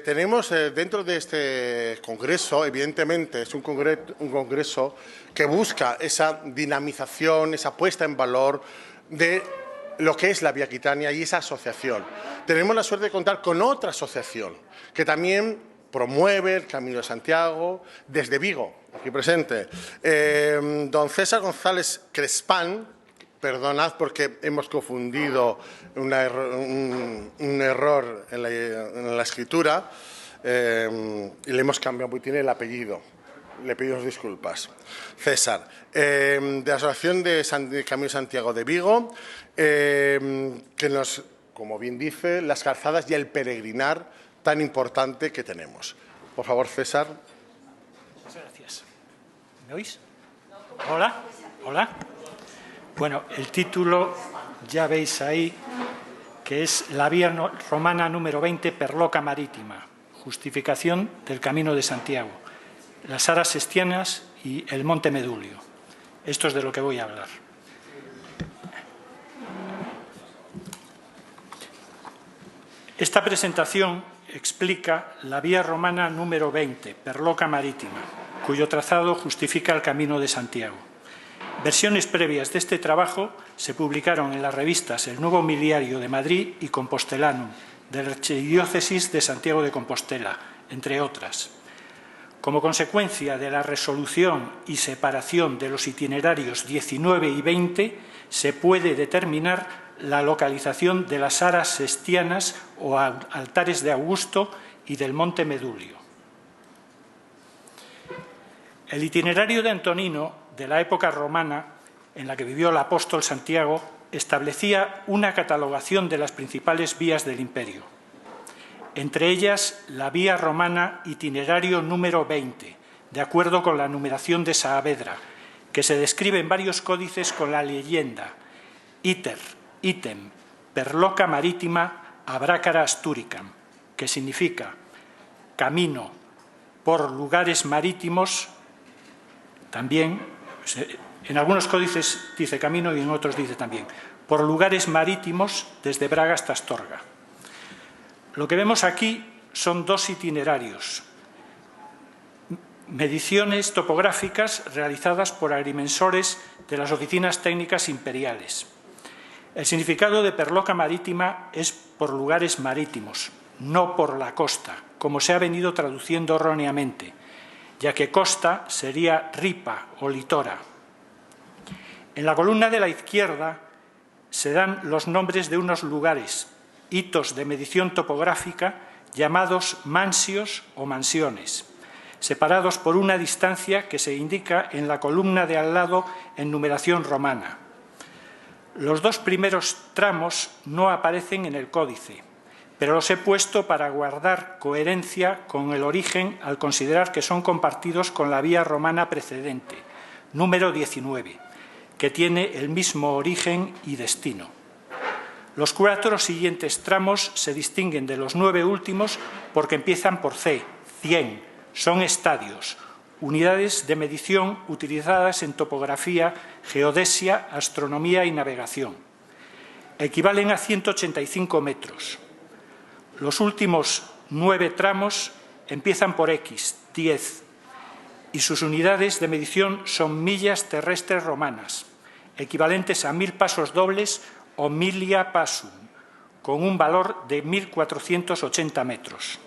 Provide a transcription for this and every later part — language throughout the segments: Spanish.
tenemos dentro de este congreso, evidentemente, es un congreso que busca esa dinamización, esa puesta en valor de lo que es la Vía Aquitania y esa asociación. Tenemos la suerte de contar con otra asociación que también promueve el Camino de Santiago desde Vigo, aquí presente. Don César González Crespán, perdonad porque hemos confundido un error en la escritura y le hemos cambiado, porque tiene el apellido. Le pedimos disculpas. César, de la Asociación de Camino de Santiago de Vigo, que nos, como bien dice, las calzadas y el peregrinar tan importante que tenemos. Por favor, César. Muchas gracias. ¿Me oís? Hola. Hola. Bueno, el título ya veis ahí, que es la Vía Romana número 20, Perloca Marítima, justificación del Camino de Santiago, las aras sestianas y el Monte Medulio. Esto es de lo que voy a hablar. Esta presentación explica la Vía Romana número 20, Perloca Marítima, cuyo trazado justifica el Camino de Santiago. Versiones previas de este trabajo se publicaron en las revistas El Nuevo Miliario de Madrid y Compostelanum, de la Archidiócesis de Santiago de Compostela, entre otras. Como consecuencia de la resolución y separación de los itinerarios 19 y 20, se puede determinar la localización de las aras sestianas o altares de Augusto y del Monte Medulio. El itinerario de Antonino, de la época romana, en la que vivió el apóstol Santiago, establecía una catalogación de las principales vías del imperio. Entre ellas, la vía romana itinerario número 20, de acuerdo con la numeración de Saavedra, que se describe en varios códices con la leyenda Iter, Item, Perloca Marítima, Abrácara Asturicam, que significa camino por lugares marítimos. También, en algunos códices dice camino y en otros dice también, por lugares marítimos desde Braga hasta Astorga. Lo que vemos aquí son dos itinerarios, mediciones topográficas realizadas por agrimensores de las oficinas técnicas imperiales. El significado de Perloca Marítima es por lugares marítimos, no por la costa, como se ha venido traduciendo erróneamente, ya que costa sería ripa o litora. En la columna de la izquierda se dan los nombres de unos lugares, hitos de medición topográfica llamados mansios o mansiones, separados por una distancia que se indica en la columna de al lado en numeración romana. Los dos primeros tramos no aparecen en el códice, pero los he puesto para guardar coherencia con el origen al considerar que son compartidos con la vía romana precedente, número 19, que tiene el mismo origen y destino. Los 4 siguientes tramos se distinguen de los 9 últimos porque empiezan por C, 100, son estadios, unidades de medición utilizadas en topografía, geodesia, astronomía y navegación. Equivalen a 185 metros. Los últimos 9 tramos empiezan por X, 10, y sus unidades de medición son millas terrestres romanas, equivalentes a 1000 pasos dobles o milia passum, con un valor de 1480 metros.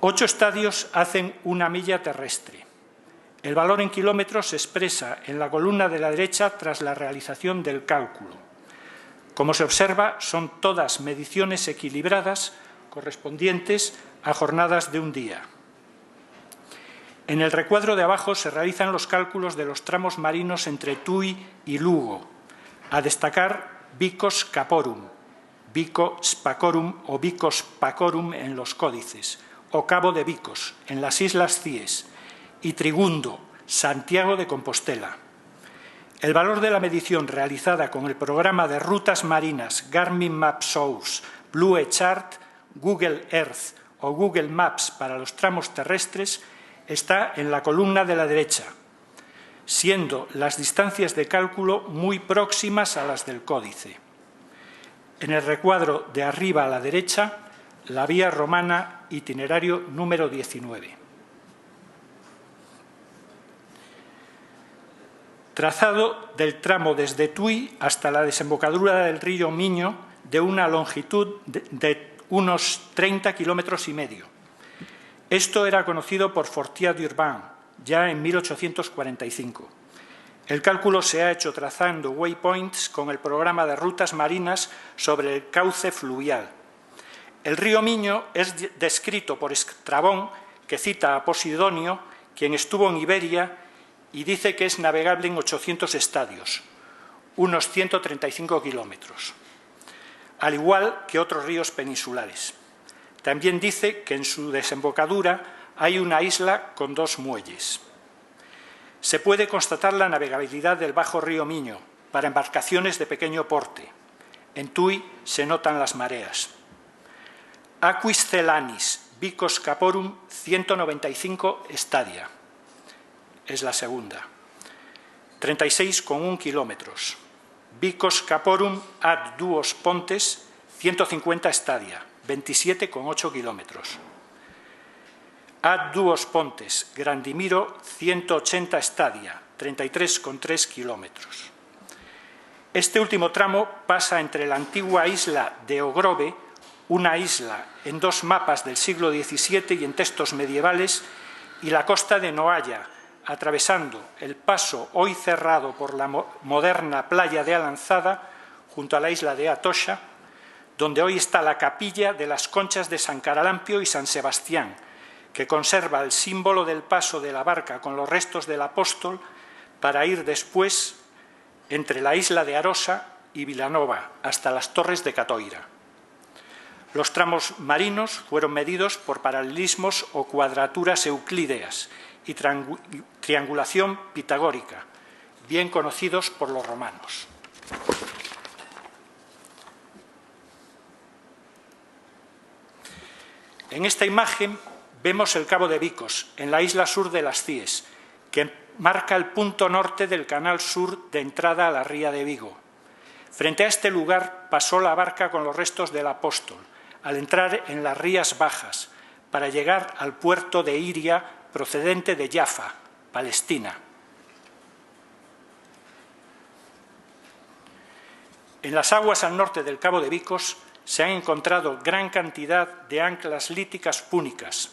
8 estadios hacen una milla terrestre. El valor en kilómetros se expresa en la columna de la derecha tras la realización del cálculo. Como se observa, son todas mediciones equilibradas correspondientes a jornadas de un día. En el recuadro de abajo se realizan los cálculos de los tramos marinos entre Tui y Lugo, a destacar Vicos Caporum, Vico Spacorum o Vicos Pacorum en los códices, o Cabo de Vicos, en las Islas Cíes, y Trigundo, Santiago de Compostela. El valor de la medición realizada con el programa de rutas marinas Garmin Mapsource, Blue Chart, Google Earth o Google Maps para los tramos terrestres está en la columna de la derecha, siendo las distancias de cálculo muy próximas a las del códice. En el recuadro de arriba a la derecha, la vía romana, itinerario número 19. Trazado del tramo desde Tui hasta la desembocadura del río Miño de una longitud de unos 30,5 kilómetros. Esto era conocido por Fortier d'Urbain ya en 1845. El cálculo se ha hecho trazando waypoints con el programa de rutas marinas sobre el cauce fluvial. El río Miño es descrito por Estrabón, que cita a Posidonio, quien estuvo en Iberia, y dice que es navegable en 800 estadios, unos 135 kilómetros, al igual que otros ríos peninsulares. También dice que en su desembocadura hay una isla con 2 muelles. Se puede constatar la navegabilidad del bajo río Miño para embarcaciones de pequeño porte. En Tui se notan las mareas. Aquis Celanis, Vicos Caporum, 195 estadia. Es la segunda. 36,1 kilómetros. Vicos Caporum ad Duos Pontes, 150 estadia. 27,8 kilómetros. Ad Duos Pontes, Grandimiro, 180 estadia, 33,3 kilómetros. Este último tramo pasa entre la antigua isla de Ogrove, una isla en 2 mapas del siglo XVII y en textos medievales, y la costa de Noaya, atravesando el paso hoy cerrado por la moderna playa de Alanzada, junto a la isla de Atocha, donde hoy está la capilla de las conchas de San Caralampio y San Sebastián, que conserva el símbolo del paso de la barca con los restos del apóstol para ir después entre la isla de Arosa y Vilanova hasta las Torres de Catoira. Los tramos marinos fueron medidos por paralelismos o cuadraturas euclídeas y triangulación pitagórica, bien conocidos por los romanos. En esta imagen vemos el Cabo de Vicos, en la isla sur de las Cíes, que marca el punto norte del canal sur de entrada a la ría de Vigo. Frente a este lugar pasó la barca con los restos del apóstol, al entrar en las Rías Bajas, para llegar al puerto de Iria, procedente de Jaffa, Palestina. En las aguas al norte del Cabo de Vicos se han encontrado gran cantidad de anclas líticas púnicas.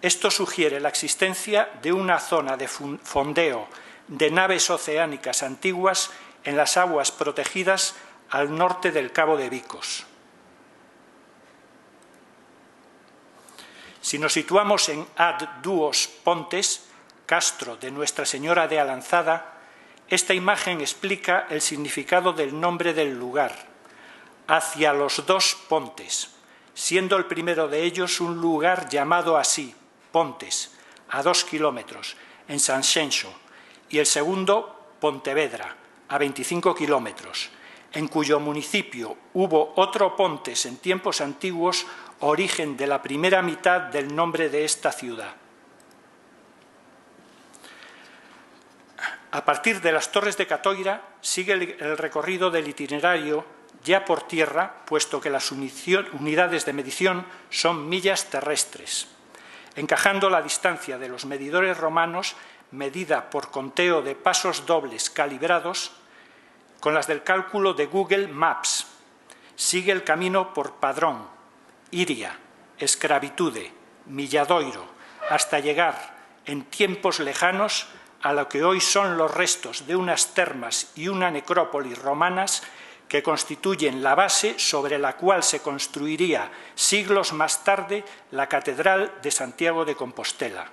Esto sugiere la existencia de una zona de fondeo de naves oceánicas antiguas en las aguas protegidas al norte del Cabo de Vicos. Si nos situamos en Ad Duos Pontes, Castro de Nuestra Señora de Alanzada, esta imagen explica el significado del nombre del lugar, hacia los 2 pontes, siendo el primero de ellos un lugar llamado así, Pontes, a 2 kilómetros, en Sanxenxo, y el segundo, Pontevedra, a 25 kilómetros, en cuyo municipio hubo otro Pontes en tiempos antiguos, origen de la primera mitad del nombre de esta ciudad. A partir de las Torres de Catoira sigue el recorrido del itinerario ya por tierra, puesto que las unidades de medición son millas terrestres, encajando la distancia de los medidores romanos medida por conteo de pasos dobles calibrados con las del cálculo de Google Maps. Sigue el camino por Padrón, Iria, Escravitude, Milladoiro, hasta llegar en tiempos lejanos a lo que hoy son los restos de unas termas y una necrópolis romanas que constituyen la base sobre la cual se construiría siglos más tarde la Catedral de Santiago de Compostela.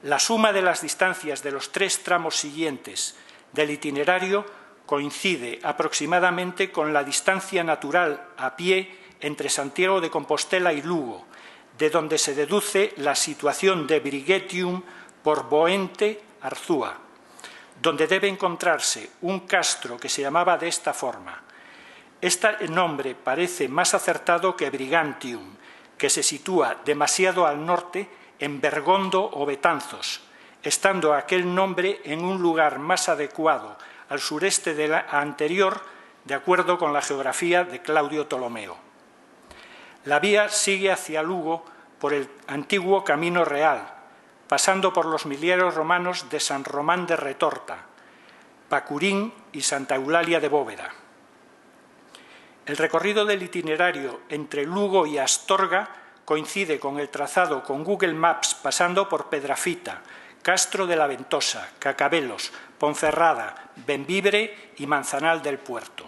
La suma de las distancias de los 3 tramos siguientes del itinerario coincide aproximadamente con la distancia natural a pie entre Santiago de Compostela y Lugo, de donde se deduce la situación de Brigetium por Boente, Arzúa, donde debe encontrarse un castro que se llamaba de esta forma. Este nombre parece más acertado que Brigantium, que se sitúa demasiado al norte en Bergondo o Betanzos, estando aquel nombre en un lugar más adecuado al sureste de la anterior, de acuerdo con la geografía de Claudio Ptolomeo. La vía sigue hacia Lugo por el antiguo Camino Real, pasando por los milieros romanos de San Román de Retorta, Pacurín y Santa Eulalia de Bóveda. El recorrido del itinerario entre Lugo y Astorga coincide con el trazado con Google Maps pasando por Pedrafita, Castro de la Ventosa, Cacabelos, Ponferrada, Bembibre y Manzanal del Puerto.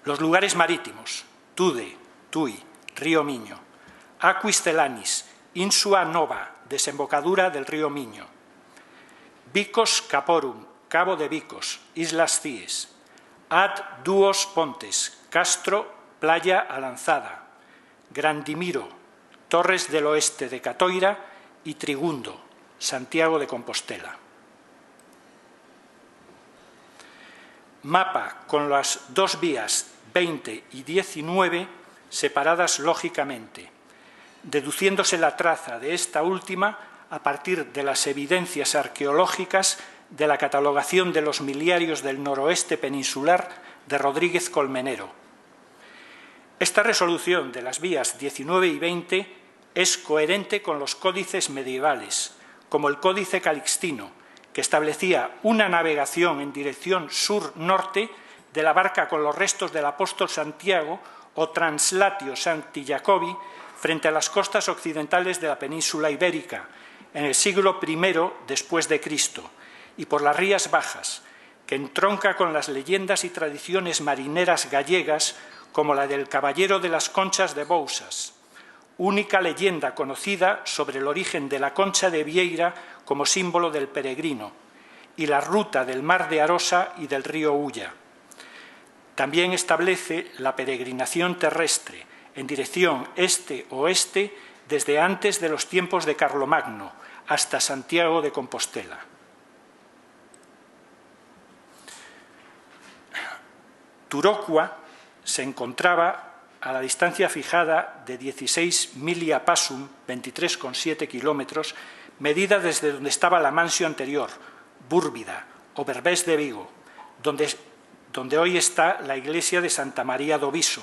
Los lugares marítimos: Tude, Tui, río Miño; Aquis Celanis, Insua Nova, desembocadura del río Miño; Vicos Caporum, Cabo de Vicos, Islas Cíes; Ad Duos Pontes, Castro, Playa Alanzada; Grandimiro, Torres del Oeste de Catoira y Trigundo, Santiago de Compostela. Mapa con las dos vías 20 y 19 separadas lógicamente, deduciéndose la traza de esta última a partir de las evidencias arqueológicas de la catalogación de los miliarios del noroeste peninsular de Rodríguez Colmenero. Esta resolución de las vías 19 y 20 es coherente con los códices medievales, como el Códice Calixtino, que establecía una navegación en dirección sur-norte de la barca con los restos del apóstol Santiago o Translatio Sancti Jacobi frente a las costas occidentales de la península ibérica en el siglo I después de Cristo, y por las Rías Bajas, que entronca con las leyendas y tradiciones marineras gallegas como la del Caballero de las Conchas de Bouzas, única leyenda conocida sobre el origen de la concha de Vieira como símbolo del peregrino, y la ruta del mar de Arosa y del río Ulla. También establece la peregrinación terrestre en dirección este-oeste desde antes de los tiempos de Carlomagno hasta Santiago de Compostela. Turocua se encontraba a la distancia fijada de 16 milia passum, 23,7 kilómetros, medida desde donde estaba la mansio anterior, Búrbida o Berbés de Vigo, donde hoy está la iglesia de Santa María do Viso,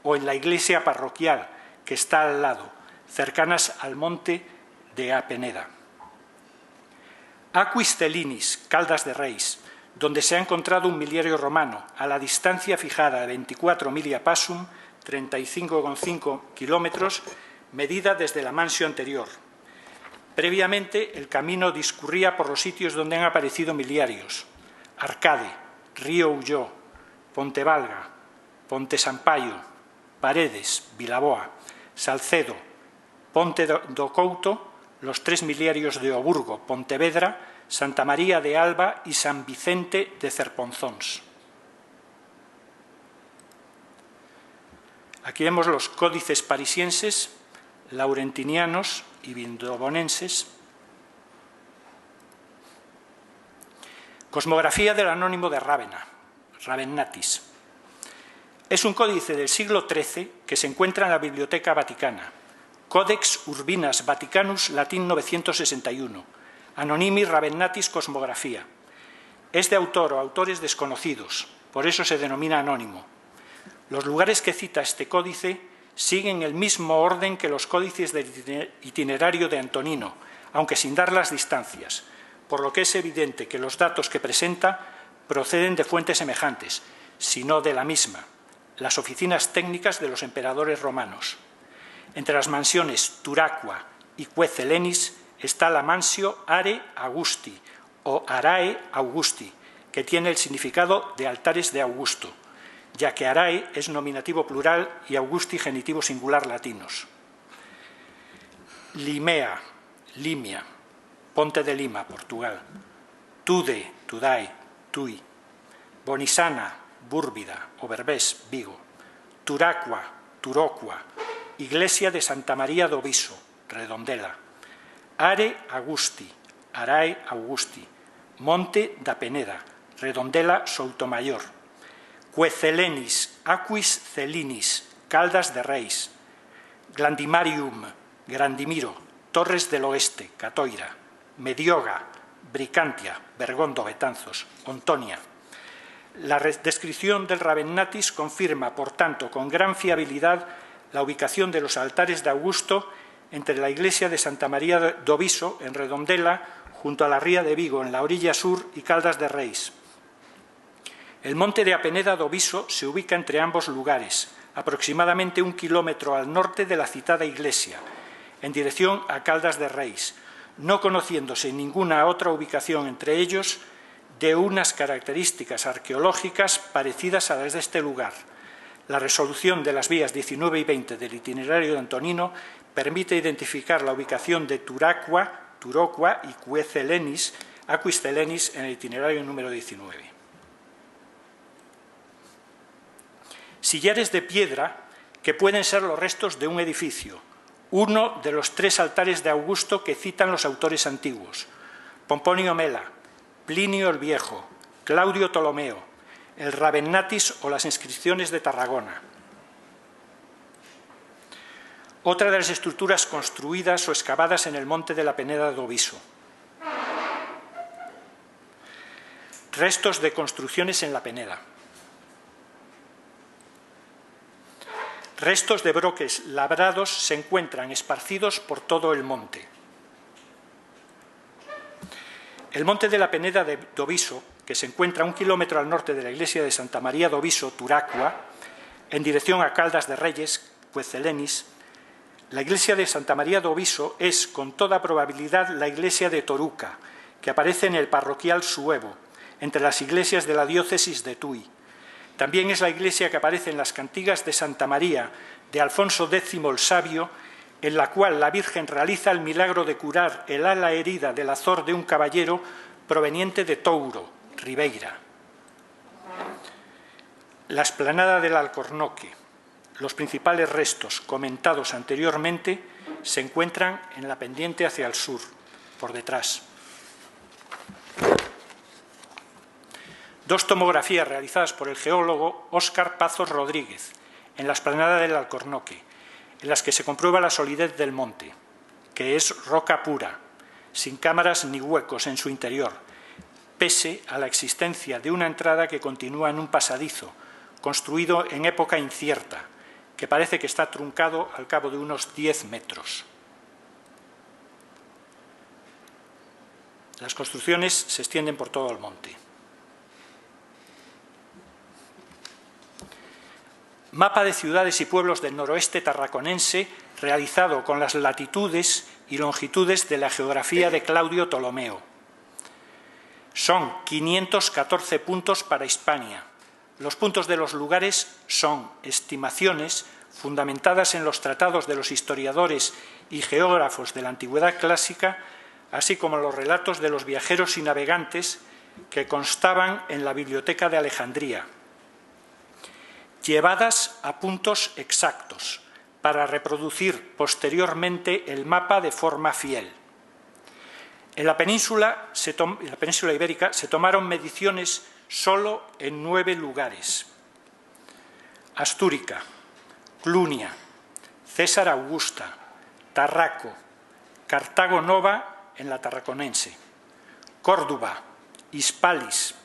o en la iglesia parroquial, que está al lado, cercanas al monte de Apeneda. Aquis Celinis, Caldas de Reis, donde se ha encontrado un miliario romano a la distancia fijada de 24 milia passum, 35,5 kilómetros, medida desde la mansio anterior. Previamente, el camino discurría por los sitios donde han aparecido miliarios: Arcade, Río Ulló, Pontevalga, Ponte Sampaio, Paredes, Vilaboa, Salcedo, Ponte do Couto, los tres miliarios de Oburgo, Pontevedra, Santa María de Alba y San Vicente de Cerponzóns. Aquí vemos los códices parisienses, laurentinianos y vindobonenses. Cosmografía del Anónimo de Rávena, Ravennatis. Es un códice del siglo XIII que se encuentra en la Biblioteca Vaticana. Codex Urbinas Vaticanus Latín 961, Anonymi Ravennatis Cosmografía. Es de autor o autores desconocidos, por eso se denomina anónimo. Los lugares que cita este códice siguen el mismo orden que los códices del itinerario de Antonino, aunque sin dar las distancias, por lo que es evidente que los datos que presenta proceden de fuentes semejantes, si no de la misma, las oficinas técnicas de los emperadores romanos. Entre las mansiones Turacua y Cuecelenis está la mansio Are Augusti o Arae Augusti, que tiene el significado de altares de Augusto, ya que Arae es nominativo plural y Augusti genitivo singular latinos. Limea, Limia, Ponte de Lima, Portugal. Tude, Tudai, Tui. Bonisana, Búrbida o Berbés, Vigo. Turacua, Turocua. Iglesia de Santa María do Viso, Redondela. Are Augusti, Arae Augusti. Monte da Peneda, Redondela, Soutomayor. Cuecelenis, Aquis Celinis, Caldas de Reis. Glandimarium, Grandimiro, Torres del Oeste, Catoira. Medioga, Bricantia, Bergondo, Betanzos, Ontonia. La descripción del Ravennatis confirma, por tanto, con gran fiabilidad la ubicación de los altares de Augusto entre la iglesia de Santa María d'Oviso, en Redondela, junto a la ría de Vigo, en la orilla sur, y Caldas de Reis. El monte de Apeneda d'Oviso se ubica entre ambos lugares, aproximadamente 1 kilómetro al norte de la citada iglesia, en dirección a Caldas de Reis, no conociéndose ninguna otra ubicación entre ellos de unas características arqueológicas parecidas a las de este lugar. La resolución de las vías 19 y 20 del itinerario de Antonino permite identificar la ubicación de Turocua y Aquiscelenis en el itinerario número 19. Sillares de piedra que pueden ser los restos de un edificio, uno de los 3 altares de Augusto que citan los autores antiguos: Pomponio Mela, Plinio el Viejo, Claudio Ptolomeo, el Ravennatis o las inscripciones de Tarragona. Otra de las estructuras construidas o excavadas en el monte de la Peneda d'Oviso. Restos de construcciones en la Peneda. Restos de broques labrados se encuentran esparcidos por todo el monte. El monte de la Peneda d'Oviso, que se encuentra a 1 kilómetro al norte de la iglesia de Santa María d'Oviso, Turacua, en dirección a Caldas de Reyes, Aquiscelenis. La iglesia de Santa María d'Oviso es, con toda probabilidad, la iglesia de Toruca, que aparece en el parroquial Suevo, entre las iglesias de la diócesis de Tui. También es la iglesia que aparece en las cantigas de Santa María de Alfonso X el Sabio, en la cual la Virgen realiza el milagro de curar el ala herida del azor de un caballero proveniente de Touro, Ribeira. La explanada del Alcornoque. Los principales restos comentados anteriormente se encuentran en la pendiente hacia el sur, por detrás. 2 tomografías realizadas por el geólogo Óscar Pazos Rodríguez en la explanada del Alcornoque, en las que se comprueba la solidez del monte, que es roca pura, sin cámaras ni huecos en su interior, pese a la existencia de una entrada que continúa en un pasadizo, construido en época incierta, que parece que está truncado al cabo de unos 10 metros. Las construcciones se extienden por todo el monte. Mapa de ciudades y pueblos del noroeste tarraconense realizado con las latitudes y longitudes de la geografía de Claudio Ptolomeo. Son 514 puntos para Hispania. Los puntos de los lugares son estimaciones fundamentadas en los tratados de los historiadores y geógrafos de la antigüedad clásica, así como los relatos de los viajeros y navegantes que constaban en la Biblioteca de Alejandría, llevadas a puntos exactos para reproducir posteriormente el mapa de forma fiel. En la península ibérica se tomaron mediciones solo en 9 lugares: Astúrica, Clunia, César Augusta, Tarraco, Cartago Nova en la Tarraconense, Córdoba, Hispalis,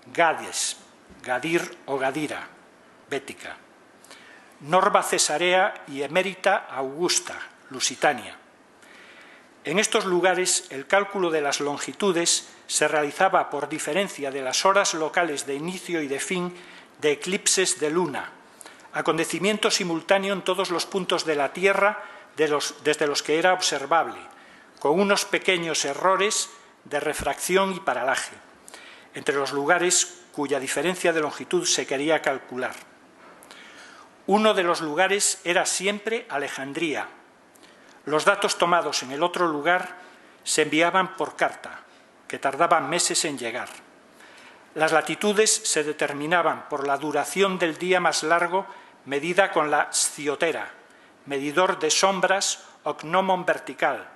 Gades, Gadir o Gadira, Bética, Norba Cesarea y Emérita Augusta, Lusitania. En estos lugares el cálculo de las longitudes se realizaba por diferencia de las horas locales de inicio y de fin de eclipses de luna, acontecimiento simultáneo en todos los puntos de la Tierra desde los que era observable, con unos pequeños errores de refracción y paralaje, entre los lugares cuya diferencia de longitud se quería calcular. Uno de los lugares era siempre Alejandría. Los datos tomados en el otro lugar se enviaban por carta, que tardaban meses en llegar. Las latitudes se determinaban por la duración del día más largo medida con la sciotera, medidor de sombras o gnomon vertical,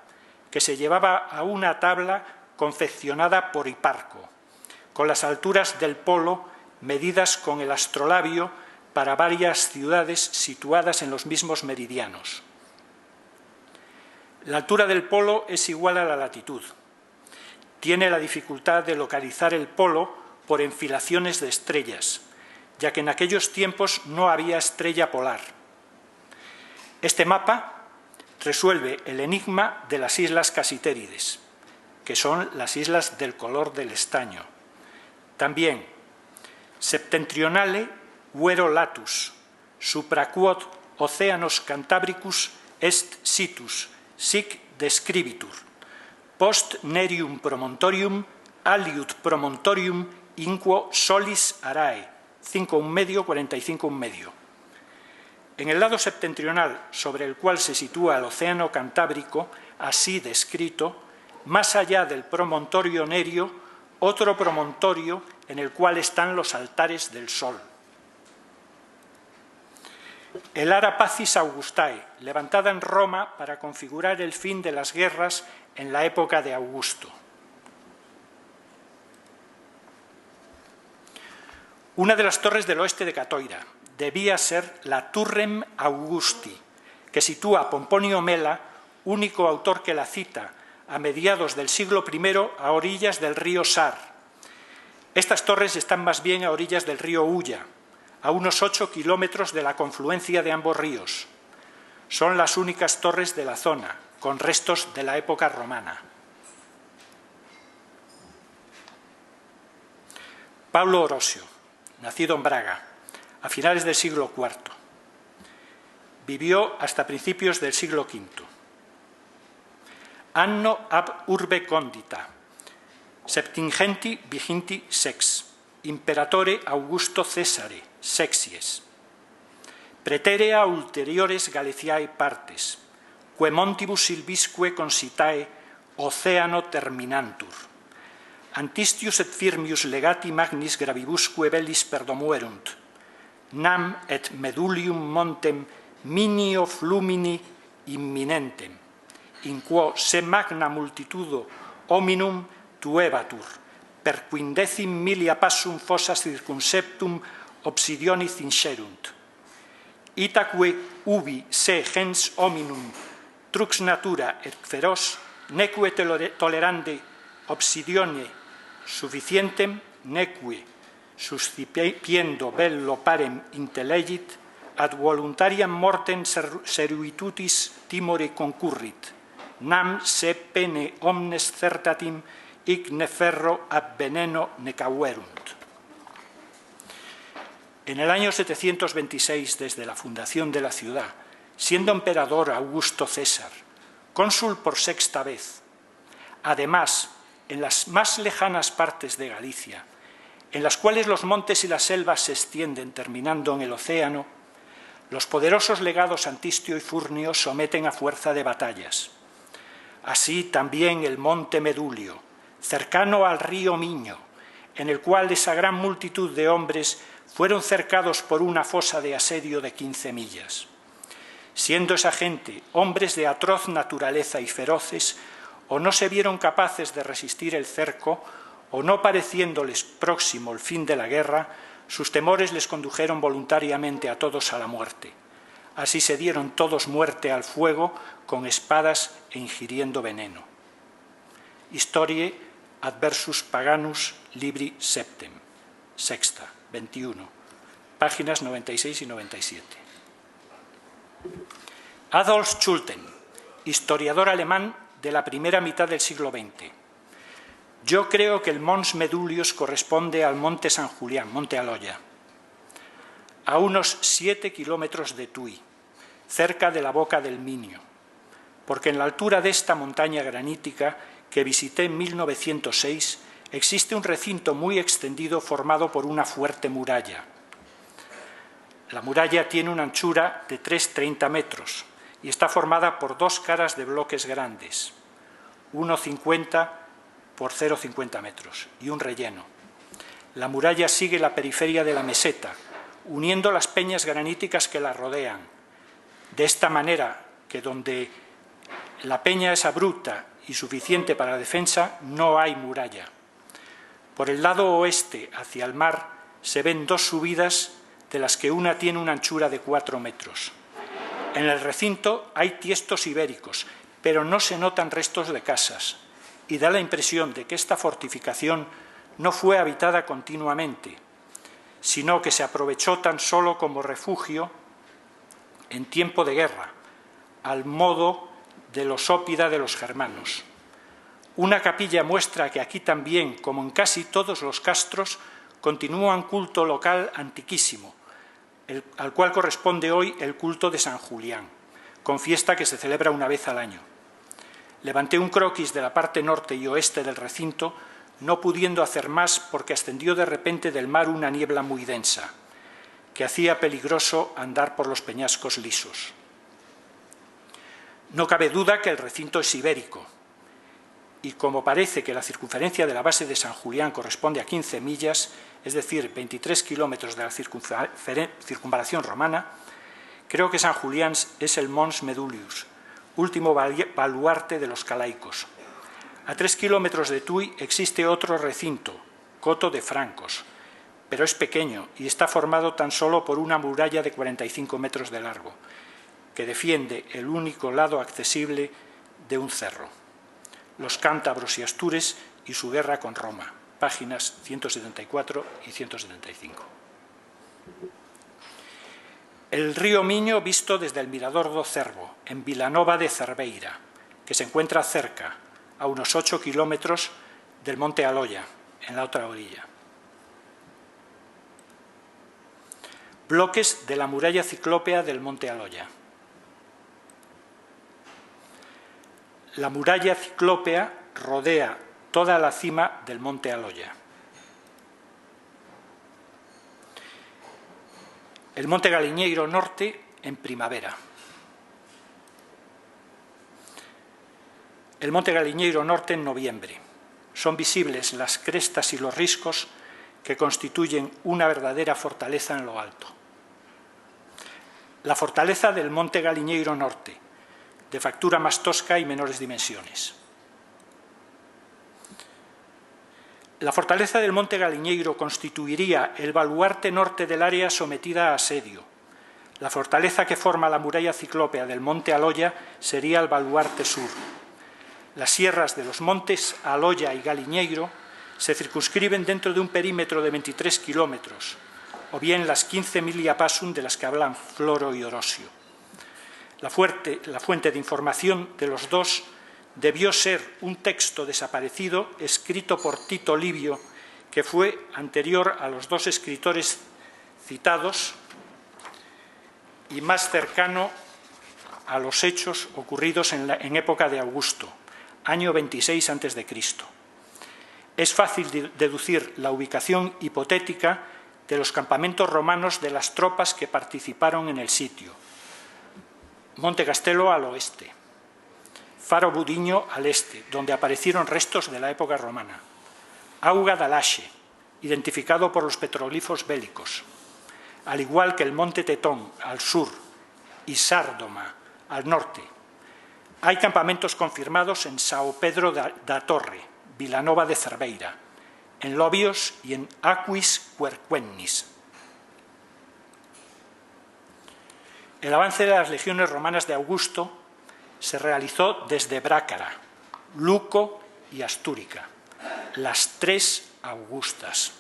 que se llevaba a una tabla confeccionada por Hiparco, con las alturas del polo medidas con el astrolabio para varias ciudades situadas en los mismos meridianos. La altura del polo es igual a la latitud. Tiene la dificultad de localizar el polo por enfilaciones de estrellas, ya que en aquellos tiempos no había estrella polar. Este mapa resuelve el enigma de las islas Casitérides, que son las islas del color del estaño. También, septentrionale vero latus, supraquod Oceanos Cantabricus est situs, sic describitur, post nerium promontorium, aliud promontorium, inquo solis arae, 5,1 45,1. En el lado septentrional, sobre el cual se sitúa el Océano Cantábrico, así descrito, más allá del promontorio Nerio, otro promontorio en el cual están los altares del Sol. El Ara Pacis Augustae, levantada en Roma para configurar el fin de las guerras en la época de Augusto. Una de las torres del oeste de Catoira debía ser la Turrem Augusti, que sitúa a Pomponio Mela, único autor que la cita, a mediados del siglo I a orillas del río Sar. Estas torres están más bien a orillas del río Ulla, a unos 8 kilómetros de la confluencia de ambos ríos. Son las únicas torres de la zona, con restos de la época romana. Paulo Orosio, nacido en Braga, a finales del siglo IV. Vivió hasta principios del siglo V. Anno ab urbe condita, septingenti viginti sex, imperatore Augusto Cesare, sexies. Preterea ulteriores Galiciae partes, que montibus silvisque consitae oceano terminantur. Antistius et firmius legati magnis gravibusque bellis perdomuerunt, nam et medulium montem minio flumini imminentem, in quo se magna multitudo hominum tuebatur, per 15.000 passum fossa circumseptum obsidionis inserunt. Itaque ubi se gens hominum trux natura et feroz, neque tolerande obsidione sufficientem, neque suscipiendo bello parem intellegit, ad voluntariam mortem servitutis timore concurrit, nam se pene omnes certatim hic ne ferro ab veneno necaverunt. En el año 726, desde la fundación de la ciudad, siendo emperador Augusto César, cónsul por sexta vez, además, en las más lejanas partes de Galicia, en las cuales los montes y las selvas se extienden terminando en el océano, los poderosos legados Antistio y Furnio someten a fuerza de batallas. Así también el monte Medulio, cercano al río Miño, en el cual esa gran multitud de hombres fueron cercados por una fosa de asedio de 15 millas. Siendo esa gente hombres de atroz naturaleza y feroces, o no se vieron capaces de resistir el cerco, o no pareciéndoles próximo el fin de la guerra, sus temores les condujeron voluntariamente a todos a la muerte. Así se dieron todos muerte al fuego con espadas e ingiriendo veneno. Historiae adversus paganus libri septem, sexta, 21, páginas 96 y 97. Adolf Schulten, historiador alemán de la primera mitad del siglo XX. Yo creo que el Mons Medulius corresponde al Monte San Julián, Monte Aloya, a unos 7 kilómetros de Tui, cerca de la boca del Minio, porque en la altura de esta montaña granítica que visité en 1906 existe un recinto muy extendido formado por una fuerte muralla. La muralla tiene una anchura de 3,30 metros y está formada por 2 caras de bloques grandes, 1,50 por 0,50 metros, y un relleno. La muralla sigue la periferia de la meseta, uniendo las peñas graníticas que la rodean, de esta manera que donde la peña es abrupta y suficiente para la defensa, no hay muralla. Por el lado oeste, hacia el mar, se ven 2 subidas, de las que una tiene una anchura de 4 metros. En el recinto hay tiestos ibéricos, pero no se notan restos de casas, y da la impresión de que esta fortificación no fue habitada continuamente, sino que se aprovechó tan solo como refugio en tiempo de guerra, al modo de los ópida de los germanos. Una capilla muestra que aquí también, como en casi todos los castros, continúa un culto local antiquísimo, al cual corresponde hoy el culto de San Julián, con fiesta que se celebra una vez al año. Levanté un croquis de la parte norte y oeste del recinto, no pudiendo hacer más porque ascendió de repente del mar una niebla muy densa, que hacía peligroso andar por los peñascos lisos. No cabe duda que el recinto es ibérico, y como parece que la circunferencia de la base de San Julián corresponde a 15 millas, es decir, 23 kilómetros de la circunvalación romana, creo que San Julián es el Mons Medulius, último baluarte de los calaicos. A 3 kilómetros de Tuy existe otro recinto, Coto de Francos, pero es pequeño y está formado tan solo por una muralla de 45 metros de largo, que defiende el único lado accesible de un cerro. Los cántabros y astures y su guerra con Roma, páginas 174 y 175. El río Miño visto desde el Mirador do Cervo, en Vilanova de Cerveira, que se encuentra cerca, a unos 8 kilómetros del Monte Aloia, en la otra orilla. Bloques de la muralla ciclópea del Monte Aloia. La muralla ciclópea rodea toda la cima del Monte Aloia. El Monte Galiñeiro Norte en primavera. El Monte Galiñeiro Norte en noviembre. Son visibles las crestas y los riscos que constituyen una verdadera fortaleza en lo alto. La fortaleza del Monte Galiñeiro Norte, de factura más tosca y menores dimensiones. La fortaleza del Monte Galiñeiro constituiría el baluarte norte del área sometida a asedio. La fortaleza que forma la muralla ciclópea del Monte Aloia sería el baluarte sur. Las sierras de los montes Aloia y Galiñeiro se circunscriben dentro de un perímetro de 23 kilómetros, o bien las 15 milia passum de las que hablan Floro y Orosio. La fuente de información de los dos debió ser un texto desaparecido escrito por Tito Livio, que fue anterior a los dos escritores citados y más cercano a los hechos ocurridos en época de Augusto, año 26 a.C. Es fácil deducir la ubicación hipotética de los campamentos romanos de las tropas que participaron en el sitio. Monte Castelo al oeste, Faro Budiño al este, donde aparecieron restos de la época romana, Auga d'Alaxe, identificado por los petroglifos bélicos, al igual que el Monte Tetón al sur y Sárdoma al norte. Hay campamentos confirmados en São Pedro da Torre, Vilanova de Cerveira, en Lobios y en Aquis Querquennis. El avance de las legiones romanas de Augusto se realizó desde Brácara, Luco y Astúrica, las tres Augustas.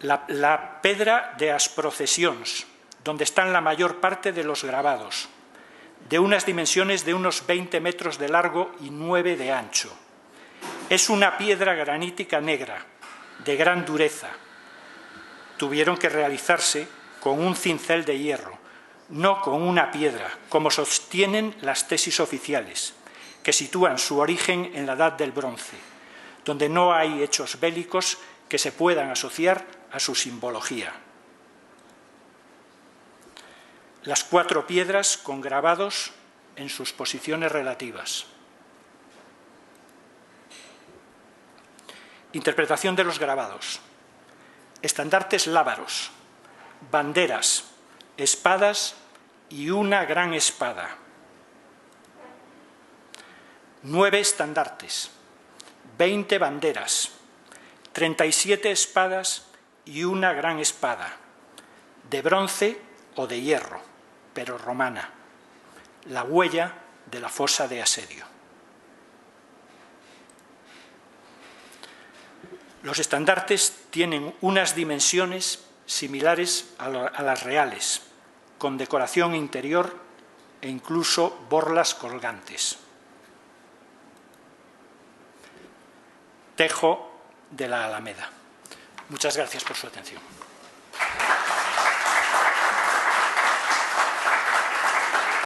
La pedra de as procesións, donde están la mayor parte de los grabados, de unas dimensiones de unos 20 metros de largo y 9 de ancho. Es una piedra granítica negra, de gran dureza. Tuvieron que realizarse con un cincel de hierro, no con una piedra, como sostienen las tesis oficiales, que sitúan su origen en la Edad del Bronce, donde no hay hechos bélicos que se puedan asociar a su simbología. Las 4 piedras con grabados en sus posiciones relativas. Interpretación de los grabados. Estandartes lábaros, banderas, espadas y una gran espada. 9 estandartes, 20 banderas, 37 espadas y una gran espada, de bronce o de hierro, pero romana, la huella de la fosa de asedio. Los estandartes tienen unas dimensiones similares a las reales, con decoración interior e incluso borlas colgantes. Tejo de la Alameda. Muchas gracias por su atención.